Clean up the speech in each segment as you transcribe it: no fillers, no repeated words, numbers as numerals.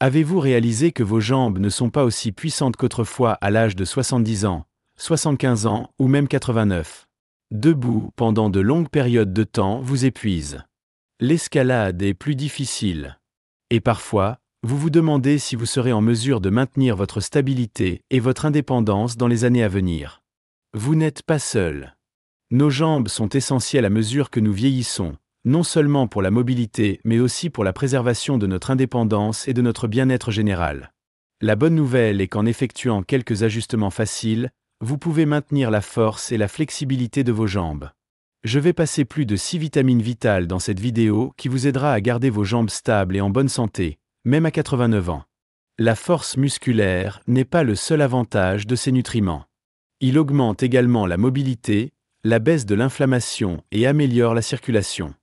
Avez-vous réalisé que vos jambes ne sont pas aussi puissantes qu'autrefois à l'âge de 70 ans, 75 ans ou même 89? Debout pendant de longues périodes de temps vous épuise. L'escalade est plus difficile. Et parfois, vous vous demandez si vous serez en mesure de maintenir votre stabilité et votre indépendance dans les années à venir. Vous n'êtes pas seul. Nos jambes sont essentielles à mesure que nous vieillissons, non seulement pour la mobilité mais aussi pour la préservation de notre indépendance et de notre bien-être général. La bonne nouvelle est qu'en effectuant quelques ajustements faciles, vous pouvez maintenir la force et la flexibilité de vos jambes. Je vais passer plus de 6 vitamines vitales dans cette vidéo qui vous aidera à garder vos jambes stables et en bonne santé, même à 89 ans. La force musculaire n'est pas le seul avantage de ces nutriments. Il augmente également la mobilité, la baisse de l'inflammation et améliore la circulation.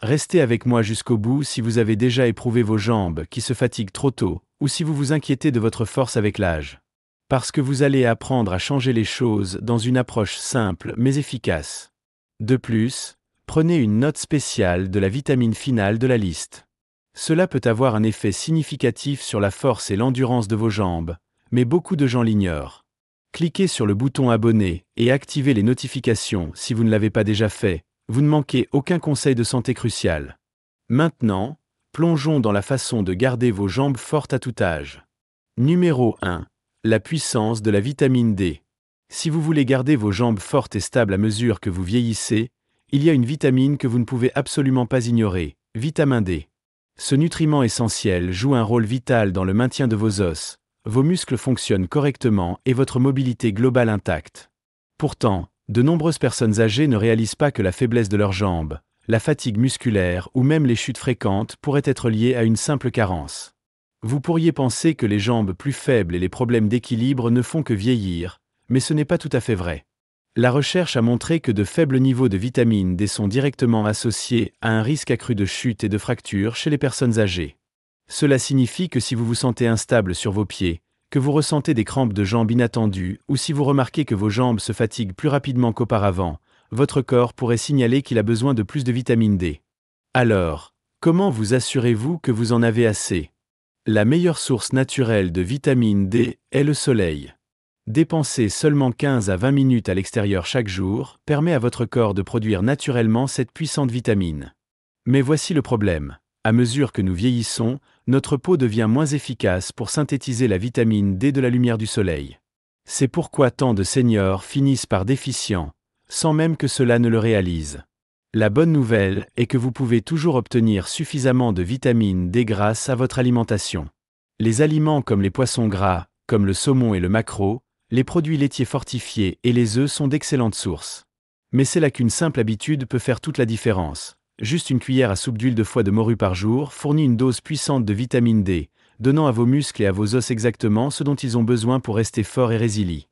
Restez avec moi jusqu'au bout si vous avez déjà éprouvé vos jambes qui se fatiguent trop tôt, ou si vous vous inquiétez de votre force avec l'âge. Parce que vous allez apprendre à changer les choses dans une approche simple mais efficace. De plus, prenez une note spéciale de la vitamine finale de la liste. Cela peut avoir un effet significatif sur la force et l'endurance de vos jambes, mais beaucoup de gens l'ignorent. Cliquez sur le bouton abonner et activez les notifications si vous ne l'avez pas déjà fait. Vous ne manquez aucun conseil de santé crucial. Maintenant, plongeons dans la façon de garder vos jambes fortes à tout âge. Numéro 1. La puissance de la vitamine D. Si vous voulez garder vos jambes fortes et stables à mesure que vous vieillissez, il y a une vitamine que vous ne pouvez absolument pas ignorer, vitamine D. Ce nutriment essentiel joue un rôle vital dans le maintien de vos os, vos muscles fonctionnent correctement et votre mobilité globale intacte. Pourtant, de nombreuses personnes âgées ne réalisent pas que la faiblesse de leurs jambes, la fatigue musculaire ou même les chutes fréquentes pourraient être liées à une simple carence. Vous pourriez penser que les jambes plus faibles et les problèmes d'équilibre ne font que vieillir, mais ce n'est pas tout à fait vrai. La recherche a montré que de faibles niveaux de vitamine D sont directement associés à un risque accru de chute et de fracture chez les personnes âgées. Cela signifie que si vous vous sentez instable sur vos pieds, que vous ressentez des crampes de jambes inattendues ou si vous remarquez que vos jambes se fatiguent plus rapidement qu'auparavant, votre corps pourrait signaler qu'il a besoin de plus de vitamine D. Alors, comment vous assurez-vous que vous en avez assez? La meilleure source naturelle de vitamine D est le soleil. Dépenser seulement 15 à 20 minutes à l'extérieur chaque jour permet à votre corps de produire naturellement cette puissante vitamine. Mais voici le problème. À mesure que nous vieillissons, notre peau devient moins efficace pour synthétiser la vitamine D de la lumière du soleil. C'est pourquoi tant de seniors finissent par déficients, sans même que cela ne le réalise. La bonne nouvelle est que vous pouvez toujours obtenir suffisamment de vitamine D grâce à votre alimentation. Les aliments comme les poissons gras, comme le saumon et le maquereau, les produits laitiers fortifiés et les œufs sont d'excellentes sources. Mais c'est là qu'une simple habitude peut faire toute la différence. Juste une cuillère à soupe d'huile de foie de morue par jour fournit une dose puissante de vitamine D, donnant à vos muscles et à vos os exactement ce dont ils ont besoin pour rester forts et résilients.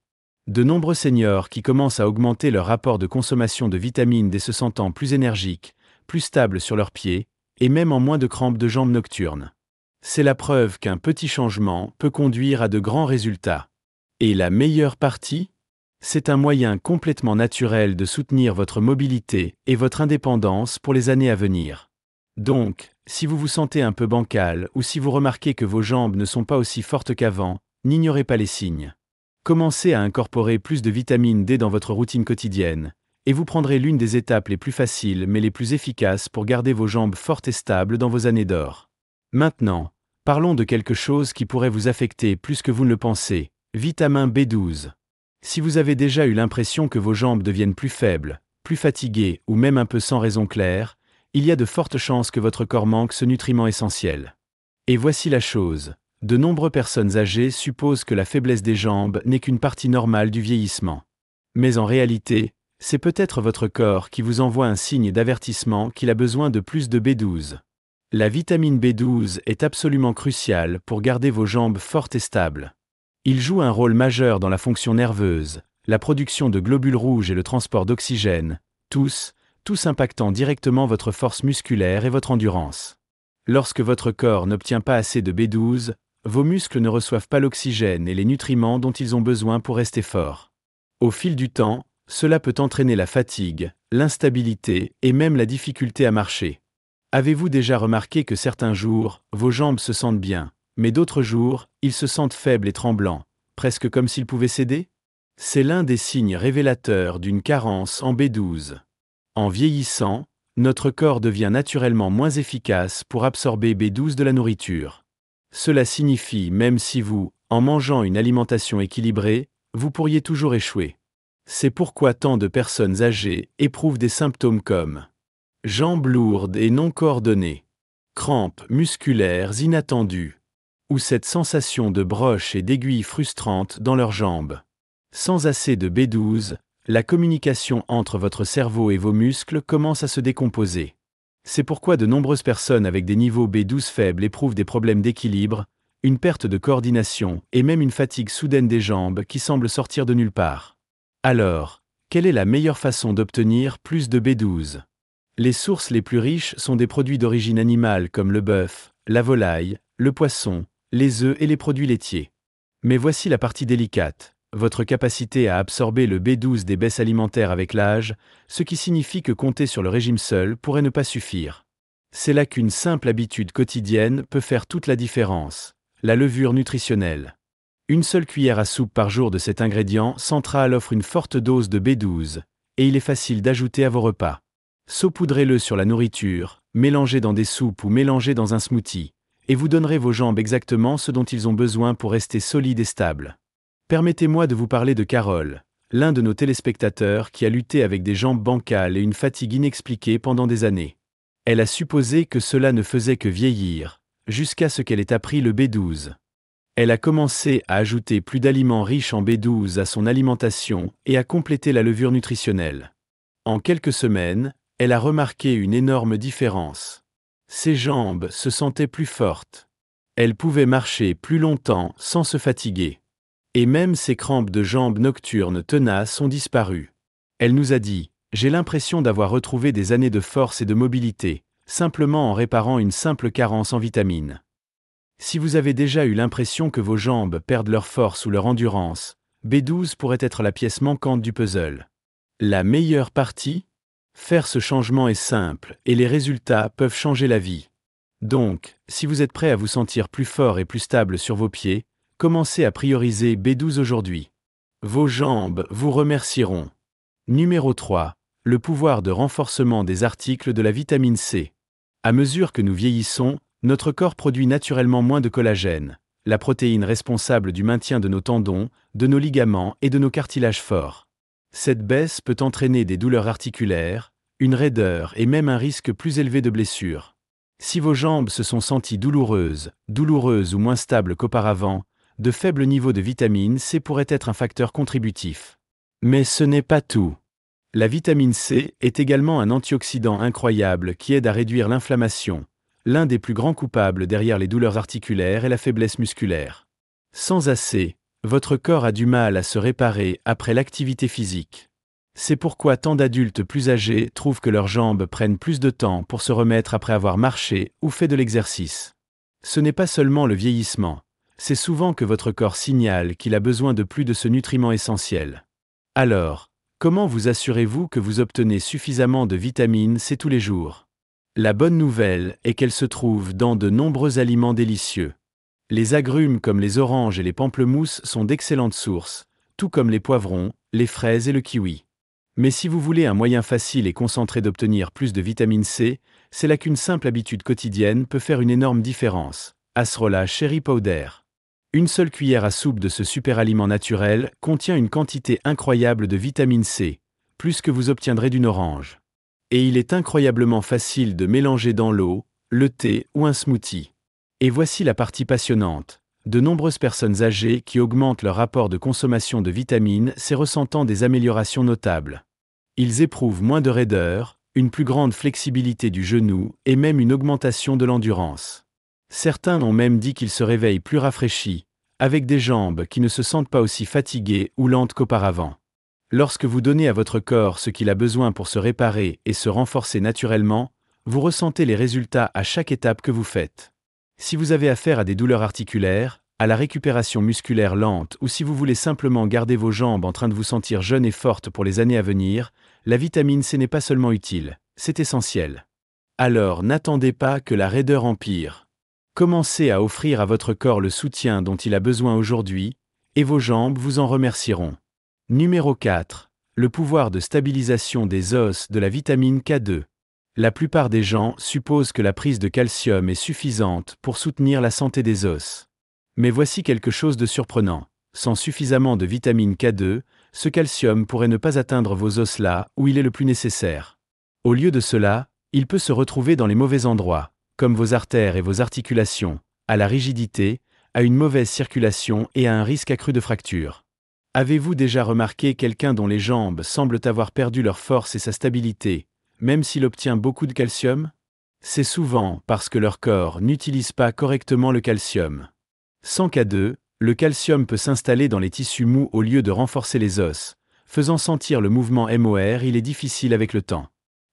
De nombreux seniors qui commencent à augmenter leur rapport de consommation de vitamine D se sentant plus énergiques, plus stables sur leurs pieds, et même en moins de crampes de jambes nocturnes. C'est la preuve qu'un petit changement peut conduire à de grands résultats. Et la meilleure partie? C'est un moyen complètement naturel de soutenir votre mobilité et votre indépendance pour les années à venir. Donc, si vous vous sentez un peu bancal ou si vous remarquez que vos jambes ne sont pas aussi fortes qu'avant, n'ignorez pas les signes. Commencez à incorporer plus de vitamine D dans votre routine quotidienne, et vous prendrez l'une des étapes les plus faciles mais les plus efficaces pour garder vos jambes fortes et stables dans vos années d'or. Maintenant, parlons de quelque chose qui pourrait vous affecter plus que vous ne le pensez, vitamine B12. Si vous avez déjà eu l'impression que vos jambes deviennent plus faibles, plus fatiguées ou même un peu sans raison claire, il y a de fortes chances que votre corps manque ce nutriment essentiel. Et voici la chose, de nombreuses personnes âgées supposent que la faiblesse des jambes n'est qu'une partie normale du vieillissement. Mais en réalité, c'est peut-être votre corps qui vous envoie un signe d'avertissement qu'il a besoin de plus de B12. La vitamine B12 est absolument cruciale pour garder vos jambes fortes et stables. Il joue un rôle majeur dans la fonction nerveuse, la production de globules rouges et le transport d'oxygène, tous impactant directement votre force musculaire et votre endurance. Lorsque votre corps n'obtient pas assez de B12, vos muscles ne reçoivent pas l'oxygène et les nutriments dont ils ont besoin pour rester forts. Au fil du temps, cela peut entraîner la fatigue, l'instabilité et même la difficulté à marcher. Avez-vous déjà remarqué que certains jours, vos jambes se sentent bien, Mais d'autres jours, ils se sentent faibles et tremblants, presque comme s'ils pouvaient céder? C'est l'un des signes révélateurs d'une carence en B12. En vieillissant, notre corps devient naturellement moins efficace pour absorber B12 de la nourriture. Cela signifie même si vous, en mangeant une alimentation équilibrée, vous pourriez toujours échouer. C'est pourquoi tant de personnes âgées éprouvent des symptômes comme jambes lourdes et non coordonnées, crampes musculaires inattendues, ou cette sensation de broche et d'aiguille frustrante dans leurs jambes. Sans assez de B12, la communication entre votre cerveau et vos muscles commence à se décomposer. C'est pourquoi de nombreuses personnes avec des niveaux B12 faibles éprouvent des problèmes d'équilibre, une perte de coordination et même une fatigue soudaine des jambes qui semble sortir de nulle part. Alors, quelle est la meilleure façon d'obtenir plus de B12? Les sources les plus riches sont des produits d'origine animale comme le bœuf, la volaille, le poisson, les œufs et les produits laitiers. Mais voici la partie délicate. Votre capacité à absorber le B12 des baisses alimentaires avec l'âge, ce qui signifie que compter sur le régime seul pourrait ne pas suffire. C'est là qu'une simple habitude quotidienne peut faire toute la différence, la levure nutritionnelle. Une seule cuillère à soupe par jour de cet ingrédient central offre une forte dose de B12, et il est facile d'ajouter à vos repas. Saupoudrez-le sur la nourriture, mélangez dans des soupes ou mélangez dans un smoothie, et vous donnerez vos jambes exactement ce dont ils ont besoin pour rester solides et stables. Permettez-moi de vous parler de Carole, l'un de nos téléspectateurs qui a lutté avec des jambes bancales et une fatigue inexpliquée pendant des années. Elle a supposé que cela ne faisait que vieillir, jusqu'à ce qu'elle ait appris le B12. Elle a commencé à ajouter plus d'aliments riches en B12 à son alimentation et à compléter la levure nutritionnelle. En quelques semaines, elle a remarqué une énorme différence. Ses jambes se sentaient plus fortes. Elle pouvait marcher plus longtemps sans se fatiguer. Et même ses crampes de jambes nocturnes tenaces ont disparu. Elle nous a dit « J'ai l'impression d'avoir retrouvé des années de force et de mobilité, simplement en réparant une simple carence en vitamines. » Si vous avez déjà eu l'impression que vos jambes perdent leur force ou leur endurance, B12 pourrait être la pièce manquante du puzzle. La meilleure partie? Faire ce changement est simple et les résultats peuvent changer la vie. Donc, si vous êtes prêt à vous sentir plus fort et plus stable sur vos pieds, commencez à prioriser B12 aujourd'hui. Vos jambes vous remercieront. Numéro 3. Le pouvoir de renforcement des articles de la vitamine C. À mesure que nous vieillissons, notre corps produit naturellement moins de collagène, la protéine responsable du maintien de nos tendons, de nos ligaments et de nos cartilages forts. Cette baisse peut entraîner des douleurs articulaires, une raideur et même un risque plus élevé de blessure. Si vos jambes se sont senties douloureuses ou moins stables qu'auparavant, de faibles niveaux de vitamine C pourraient être un facteur contributif. Mais ce n'est pas tout. La vitamine C est également un antioxydant incroyable qui aide à réduire l'inflammation, l'un des plus grands coupables derrière les douleurs articulaires et la faiblesse musculaire. Sans assez, votre corps a du mal à se réparer après l'activité physique. C'est pourquoi tant d'adultes plus âgés trouvent que leurs jambes prennent plus de temps pour se remettre après avoir marché ou fait de l'exercice. Ce n'est pas seulement le vieillissement. C'est souvent que votre corps signale qu'il a besoin de plus de ce nutriment essentiel. Alors, comment vous assurez-vous que vous obtenez suffisamment de vitamine C tous les jours? La bonne nouvelle est qu'elle se trouve dans de nombreux aliments délicieux. Les agrumes comme les oranges et les pamplemousses sont d'excellentes sources, tout comme les poivrons, les fraises et le kiwi. Mais si vous voulez un moyen facile et concentré d'obtenir plus de vitamine C, c'est là qu'une simple habitude quotidienne peut faire une énorme différence. Acerola Cherry Powder. Une seule cuillère à soupe de ce super aliment naturel contient une quantité incroyable de vitamine C, plus que vous obtiendrez d'une orange. Et il est incroyablement facile de mélanger dans l'eau, le thé ou un smoothie. Et voici la partie passionnante. De nombreuses personnes âgées qui augmentent leur rapport de consommation de vitamines C ressentant des améliorations notables. Ils éprouvent moins de raideur, une plus grande flexibilité du genou et même une augmentation de l'endurance. Certains ont même dit qu'ils se réveillent plus rafraîchis, avec des jambes qui ne se sentent pas aussi fatiguées ou lentes qu'auparavant. Lorsque vous donnez à votre corps ce qu'il a besoin pour se réparer et se renforcer naturellement, vous ressentez les résultats à chaque étape que vous faites. Si vous avez affaire à des douleurs articulaires, à la récupération musculaire lente ou si vous voulez simplement garder vos jambes en train de vous sentir jeune et forte pour les années à venir, la vitamine C n'est pas seulement utile, c'est essentiel. Alors n'attendez pas que la raideur empire. Commencez à offrir à votre corps le soutien dont il a besoin aujourd'hui, et vos jambes vous en remercieront. Numéro 4. Le pouvoir de stabilisation des os de la vitamine K2. La plupart des gens supposent que la prise de calcium est suffisante pour soutenir la santé des os. Mais voici quelque chose de surprenant. Sans suffisamment de vitamine K2, ce calcium pourrait ne pas atteindre vos os là où il est le plus nécessaire. Au lieu de cela, il peut se retrouver dans les mauvais endroits, comme vos artères et vos articulations, à la rigidité, à une mauvaise circulation et à un risque accru de fracture. Avez-vous déjà remarqué quelqu'un dont les jambes semblent avoir perdu leur force et sa stabilité, même s'il obtient beaucoup de calcium? C'est souvent parce que leur corps n'utilise pas correctement le calcium. Sans K2, le calcium peut s'installer dans les tissus mous au lieu de renforcer les os, faisant sentir le mouvement MOR, il est difficile avec le temps.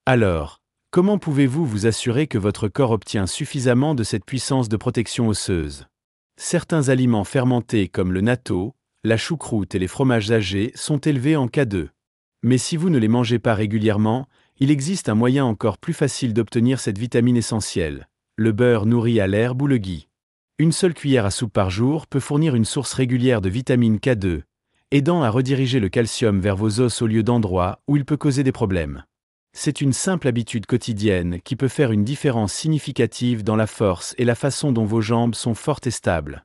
Alors, comment pouvez-vous vous assurer que votre corps obtient suffisamment de cette puissance de protection osseuse? Certains aliments fermentés comme le natto, la choucroute et les fromages âgés sont élevés en K2. Mais si vous ne les mangez pas régulièrement, il existe un moyen encore plus facile d'obtenir cette vitamine essentielle, le beurre nourri à l'herbe ou le ghee. Une seule cuillère à soupe par jour peut fournir une source régulière de vitamine K2, aidant à rediriger le calcium vers vos os au lieu d'endroits où il peut causer des problèmes. C'est une simple habitude quotidienne qui peut faire une différence significative dans la force et la façon dont vos jambes sont fortes et stables.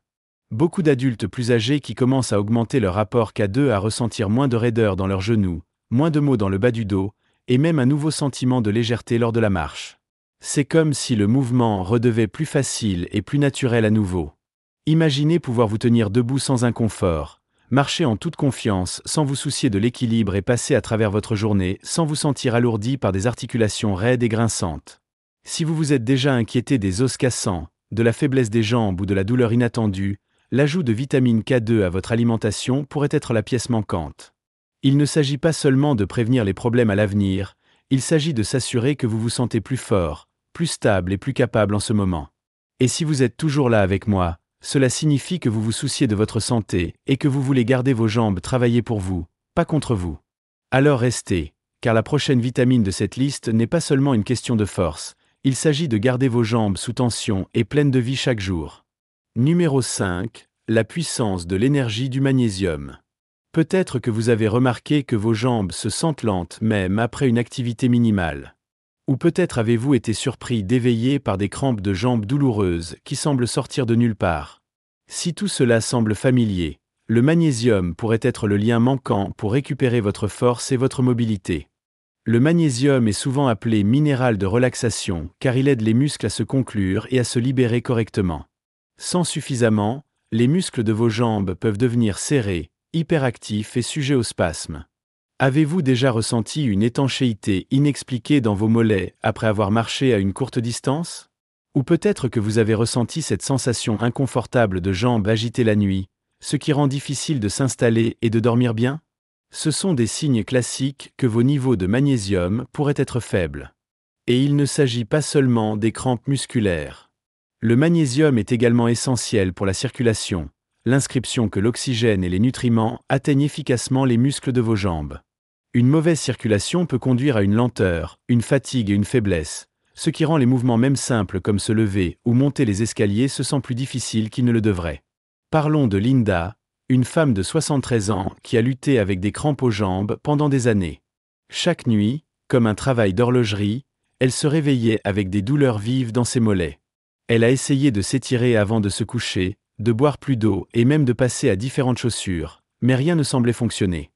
Beaucoup d'adultes plus âgés qui commencent à augmenter leur apport K2 à ressentir moins de raideur dans leurs genoux, moins de maux dans le bas du dos, et même un nouveau sentiment de légèreté lors de la marche. C'est comme si le mouvement redevait plus facile et plus naturel à nouveau. Imaginez pouvoir vous tenir debout sans inconfort, marcher en toute confiance sans vous soucier de l'équilibre et passer à travers votre journée sans vous sentir alourdi par des articulations raides et grinçantes. Si vous vous êtes déjà inquiété des os cassants, de la faiblesse des jambes ou de la douleur inattendue, l'ajout de vitamine K2 à votre alimentation pourrait être la pièce manquante. Il ne s'agit pas seulement de prévenir les problèmes à l'avenir, il s'agit de s'assurer que vous vous sentez plus fort, plus stable et plus capable en ce moment. Et si vous êtes toujours là avec moi, cela signifie que vous vous souciez de votre santé et que vous voulez garder vos jambes travailler pour vous, pas contre vous. Alors restez, car la prochaine vitamine de cette liste n'est pas seulement une question de force, il s'agit de garder vos jambes sous tension et pleines de vie chaque jour. Numéro 5. La puissance de l'énergie du magnésium. Peut-être que vous avez remarqué que vos jambes se sentent lentes même après une activité minimale. Ou peut-être avez-vous été surpris d'éveiller par des crampes de jambes douloureuses qui semblent sortir de nulle part. Si tout cela semble familier, le magnésium pourrait être le lien manquant pour récupérer votre force et votre mobilité. Le magnésium est souvent appelé minéral de relaxation car il aide les muscles à se conclure et à se libérer correctement. Sans suffisamment, les muscles de vos jambes peuvent devenir serrés, hyperactifs et sujets aux spasmes. Avez-vous déjà ressenti une étanchéité inexpliquée dans vos mollets après avoir marché à une courte distance? Ou peut-être que vous avez ressenti cette sensation inconfortable de jambes agitées la nuit, ce qui rend difficile de s'installer et de dormir bien? Ce sont des signes classiques que vos niveaux de magnésium pourraient être faibles. Et il ne s'agit pas seulement des crampes musculaires. Le magnésium est également essentiel pour la circulation, l'inscription que l'oxygène et les nutriments atteignent efficacement les muscles de vos jambes. Une mauvaise circulation peut conduire à une lenteur, une fatigue et une faiblesse, ce qui rend les mouvements même simples comme se lever ou monter les escaliers se sent plus difficile qu'ils ne le devraient. Parlons de Linda, une femme de 73 ans qui a lutté avec des crampes aux jambes pendant des années. Chaque nuit, comme un travail d'horlogerie, elle se réveillait avec des douleurs vives dans ses mollets. Elle a essayé de s'étirer avant de se coucher, de boire plus d'eau et même de passer à différentes chaussures, mais rien ne semblait fonctionner.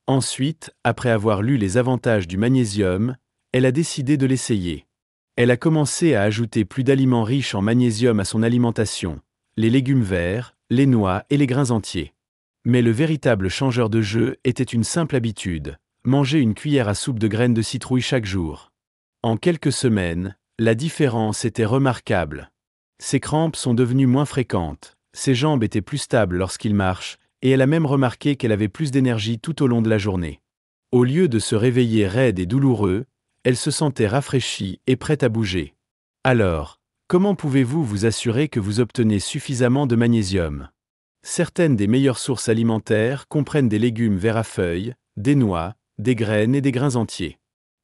Ensuite, après avoir lu les avantages du magnésium, elle a décidé de l'essayer. Elle a commencé à ajouter plus d'aliments riches en magnésium à son alimentation, les légumes verts, les noix et les grains entiers. Mais le véritable changeur de jeu était une simple habitude, manger une cuillère à soupe de graines de citrouille chaque jour. En quelques semaines, la différence était remarquable. Ses crampes sont devenues moins fréquentes, ses jambes étaient plus stables lorsqu'il marche, et elle a même remarqué qu'elle avait plus d'énergie tout au long de la journée. Au lieu de se réveiller raide et douloureux, elle se sentait rafraîchie et prête à bouger. Alors, comment pouvez-vous vous assurer que vous obtenez suffisamment de magnésium? Certaines des meilleures sources alimentaires comprennent des légumes verts à feuilles, des noix, des graines et des grains entiers.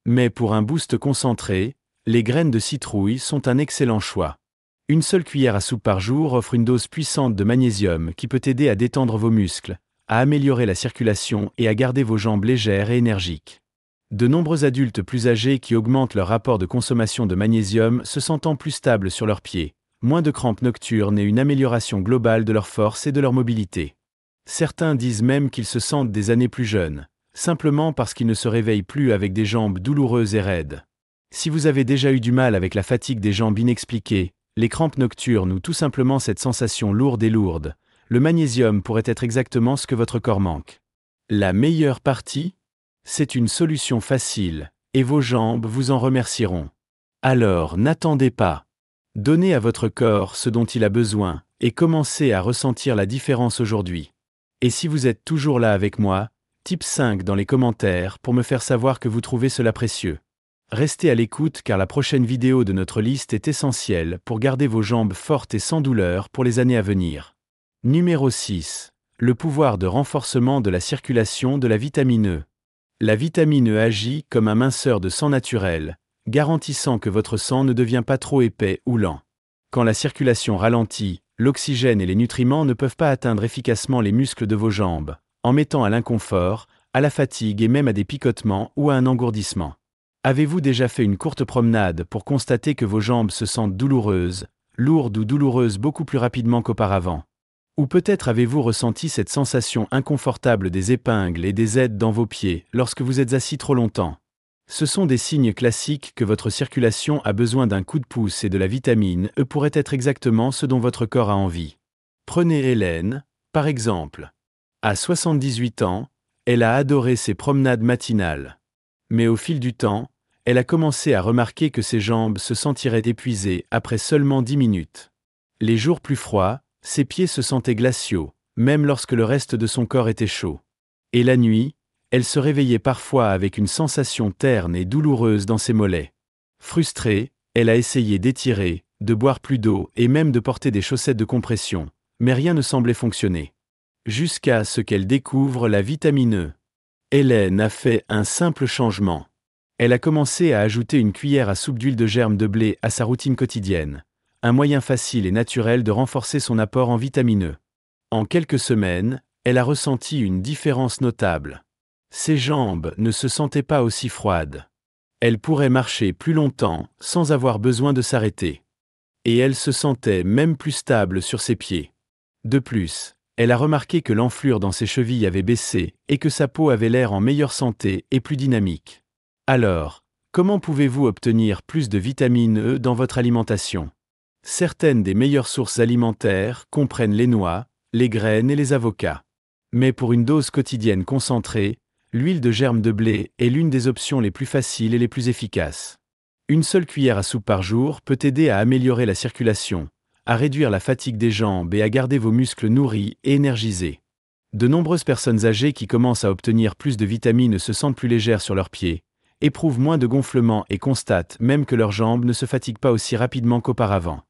Mais pour un boost concentré, les graines de citrouille sont un excellent choix. Une seule cuillère à soupe par jour offre une dose puissante de magnésium qui peut aider à détendre vos muscles, à améliorer la circulation et à garder vos jambes légères et énergiques. De nombreux adultes plus âgés qui augmentent leur rapport de consommation de magnésium se sentant plus stables sur leurs pieds, moins de crampes nocturnes et une amélioration globale de leur force et de leur mobilité. Certains disent même qu'ils se sentent des années plus jeunes, simplement parce qu'ils ne se réveillent plus avec des jambes douloureuses et raides. Si vous avez déjà eu du mal avec la fatigue des jambes inexpliquée, les crampes nocturnes ou tout simplement cette sensation lourde, le magnésium pourrait être exactement ce que votre corps manque. La meilleure partie ? C'est une solution facile, et vos jambes vous en remercieront. Alors n'attendez pas. Donnez à votre corps ce dont il a besoin, et commencez à ressentir la différence aujourd'hui. Et si vous êtes toujours là avec moi, type 5 dans les commentaires pour me faire savoir que vous trouvez cela précieux. Restez à l'écoute car la prochaine vidéo de notre liste est essentielle pour garder vos jambes fortes et sans douleur pour les années à venir. Numéro 6. Le pouvoir de renforcement de la circulation de la vitamine E. La vitamine E agit comme un minceur de sang naturel, garantissant que votre sang ne devient pas trop épais ou lent. Quand la circulation ralentit, l'oxygène et les nutriments ne peuvent pas atteindre efficacement les muscles de vos jambes, en mettant à l'inconfort, à la fatigue et même à des picotements ou à un engourdissement. Avez-vous déjà fait une courte promenade pour constater que vos jambes se sentent douloureuses, lourdes ou douloureuses beaucoup plus rapidement qu'auparavant ? Ou peut-être avez-vous ressenti cette sensation inconfortable des épingles et des aides dans vos pieds lorsque vous êtes assis trop longtemps ? Ce sont des signes classiques que votre circulation a besoin d'un coup de pouce et de la vitamine E pourrait être exactement ce dont votre corps a envie. Prenez Hélène, par exemple. À 78 ans, elle a adoré ses promenades matinales. Mais au fil du temps, elle a commencé à remarquer que ses jambes se sentiraient épuisées après seulement 10 minutes. Les jours plus froids, ses pieds se sentaient glaciaux, même lorsque le reste de son corps était chaud. Et la nuit, elle se réveillait parfois avec une sensation terne et douloureuse dans ses mollets. Frustrée, elle a essayé d'étirer, de boire plus d'eau et même de porter des chaussettes de compression, mais rien ne semblait fonctionner. Jusqu'à ce qu'elle découvre la vitamine E. Hélène a fait un simple changement. Elle a commencé à ajouter une cuillère à soupe d'huile de germe de blé à sa routine quotidienne, un moyen facile et naturel de renforcer son apport en vitamine E. En quelques semaines, elle a ressenti une différence notable. Ses jambes ne se sentaient pas aussi froides. Elle pourrait marcher plus longtemps sans avoir besoin de s'arrêter. Et elle se sentait même plus stable sur ses pieds. De plus, elle a remarqué que l'enflure dans ses chevilles avait baissé et que sa peau avait l'air en meilleure santé et plus dynamique. Alors, comment pouvez-vous obtenir plus de vitamine E dans votre alimentation ? Certaines des meilleures sources alimentaires comprennent les noix, les graines et les avocats. Mais pour une dose quotidienne concentrée, l'huile de germe de blé est l'une des options les plus faciles et les plus efficaces. Une seule cuillère à soupe par jour peut aider à améliorer la circulation, à réduire la fatigue des jambes et à garder vos muscles nourris et énergisés. De nombreuses personnes âgées qui commencent à obtenir plus de vitamines se sentent plus légères sur leurs pieds, éprouvent moins de gonflement et constatent même que leurs jambes ne se fatiguent pas aussi rapidement qu'auparavant.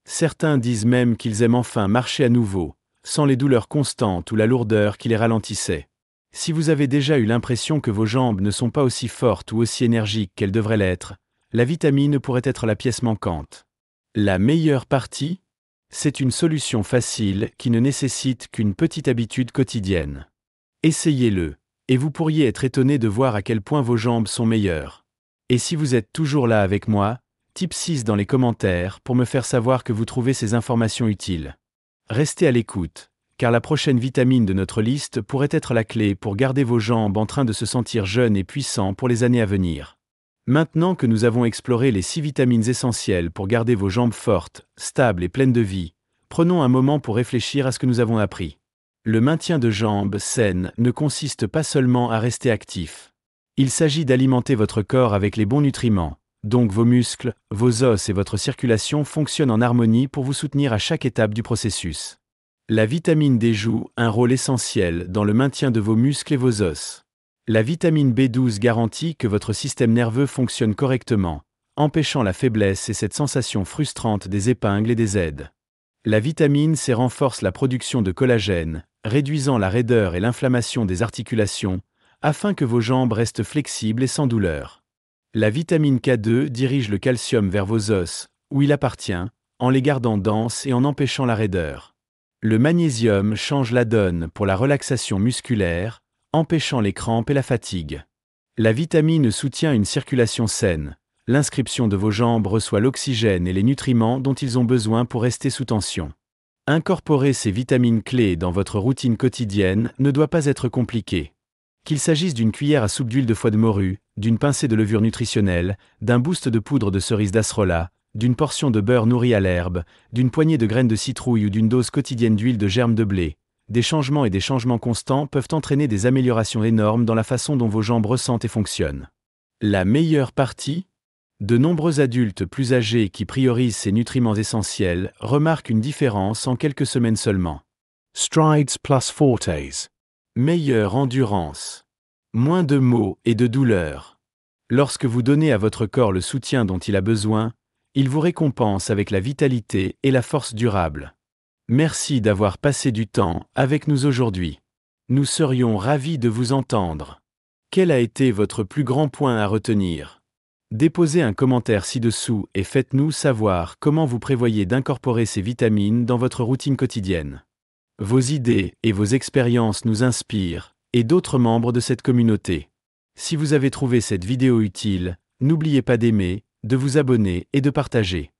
Certains disent même qu'ils aiment enfin marcher à nouveau, sans les douleurs constantes ou la lourdeur qui les ralentissait. Si vous avez déjà eu l'impression que vos jambes ne sont pas aussi fortes ou aussi énergiques qu'elles devraient l'être, la vitamine pourrait être la pièce manquante. La meilleure partie ? C'est une solution facile qui ne nécessite qu'une petite habitude quotidienne. Essayez-le, et vous pourriez être étonné de voir à quel point vos jambes sont meilleures. Et si vous êtes toujours là avec moi, type 6 dans les commentaires pour me faire savoir que vous trouvez ces informations utiles. Restez à l'écoute, car la prochaine vitamine de notre liste pourrait être la clé pour garder vos jambes en train de se sentir jeunes et puissants pour les années à venir. Maintenant que nous avons exploré les 6 vitamines essentielles pour garder vos jambes fortes, stables et pleines de vie, prenons un moment pour réfléchir à ce que nous avons appris. Le maintien de jambes saines ne consiste pas seulement à rester actif. Il s'agit d'alimenter votre corps avec les bons nutriments, donc vos muscles, vos os et votre circulation fonctionnent en harmonie pour vous soutenir à chaque étape du processus. La vitamine D joue un rôle essentiel dans le maintien de vos muscles et vos os. La vitamine B12 garantit que votre système nerveux fonctionne correctement, empêchant la faiblesse et cette sensation frustrante des épingles et des aides. La vitamine C renforce la production de collagène, réduisant la raideur et l'inflammation des articulations, afin que vos jambes restent flexibles et sans douleur. La vitamine K2 dirige le calcium vers vos os, où il appartient, en les gardant denses et en empêchant la raideur. Le magnésium change la donne pour la relaxation musculaire, empêchant les crampes et la fatigue. La vitamine soutient une circulation saine. L'inscription de vos jambes reçoit l'oxygène et les nutriments dont ils ont besoin pour rester sous tension. Incorporer ces vitamines clés dans votre routine quotidienne ne doit pas être compliqué. Qu'il s'agisse d'une cuillère à soupe d'huile de foie de morue, d'une pincée de levure nutritionnelle, d'un boost de poudre de cerise d'acérola, d'une portion de beurre nourri à l'herbe, d'une poignée de graines de citrouille ou d'une dose quotidienne d'huile de germe de blé, des changements et des changements constants peuvent entraîner des améliorations énormes dans la façon dont vos jambes ressentent et fonctionnent. La meilleure partie ? De nombreux adultes plus âgés qui priorisent ces nutriments essentiels remarquent une différence en quelques semaines seulement. Strides plus Fortes. Meilleure endurance. Moins de maux et de douleurs. Lorsque vous donnez à votre corps le soutien dont il a besoin, il vous récompense avec la vitalité et la force durable. Merci d'avoir passé du temps avec nous aujourd'hui. Nous serions ravis de vous entendre. Quel a été votre plus grand point à retenir ? Déposez un commentaire ci-dessous et faites-nous savoir comment vous prévoyez d'incorporer ces vitamines dans votre routine quotidienne. Vos idées et vos expériences nous inspirent, et d'autres membres de cette communauté. Si vous avez trouvé cette vidéo utile, n'oubliez pas d'aimer, de vous abonner et de partager.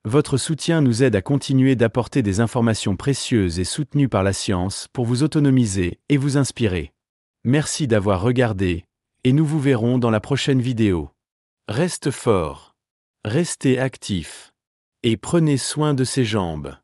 Votre soutien nous aide à continuer d'apporter des informations précieuses et soutenues par la science pour vous autonomiser et vous inspirer. Merci d'avoir regardé, et nous vous verrons dans la prochaine vidéo. Reste fort, restez actif, et prenez soin de ses jambes.